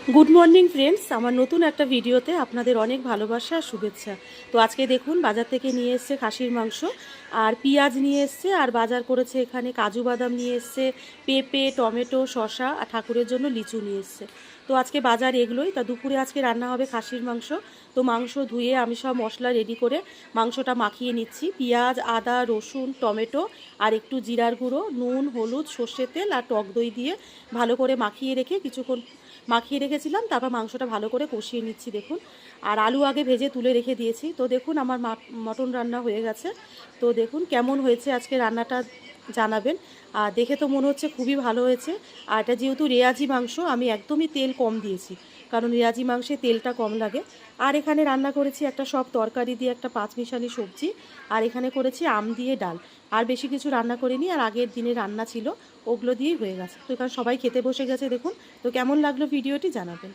Good morning friends, আমার নতুন একটা ভিডিওতে আপনাদের অনেক ভালোবাসা আর শুভেচ্ছা। তো আজকে দেখুন বাজার থেকে নিয়ে এসছে খাসির মাংস আর পেঁয়াজ নিয়ে এসছে, আর বাজার করেছে এখানে কাজু বাদাম নিয়ে এসছে, পেঁপে, টমেটো, শসা আর ঠাকুরের জন্য লিচু নিয়ে এসছে। তো আজকে বাজার এগুলোই। তা দুপুরে আজকে রান্না হবে খাসির মাংস। তো মাংস ধুয়ে আমি সব মশলা রেডি করে মাংসটা মাখিয়ে নিচ্ছি। পেঁয়াজ, আদা, রসুন, টমেটো আর একটু জিরার গুঁড়ো, নুন, হলুদ, সর্ষের তেল আর টক দই দিয়ে ভালো করে মাখিয়ে রেখে কিছুক্ষণ মাখিয়ে রেখেছিলাম। তারপর মাংসটা ভালো করে কষিয়ে নিচ্ছি দেখুন। আর আলু আগে ভেজে তুলে রেখে দিয়েছি। তো দেখুন আমার মটন রান্না হয়ে গেছে। তো দেখুন কেমন হয়েছে আজকে রান্নাটা জানাবেন। আর দেখে তো মনে হচ্ছে খুবই ভালো হয়েছে। আর এটা যেহেতু রেয়াজি মাংস, আমি একদমই তেল কম দিয়েছি, কারণ রেয়াজি মাংসে তেলটা কম লাগে। আর এখানে রান্না করেছি একটা সব তরকারি দিয়ে একটা পাঁচমিশালি সবজি, আর এখানে করেছি আম দিয়ে ডাল। আর বেশি কিছু রান্না করিনি, আর আগের দিনে রান্না ছিল ওগুলো দিয়েই হয়ে গেছে। তো এখানে সবাই খেতে বসে গেছে দেখুন। তো কেমন লাগলো ভিডিওটি জানাবেন।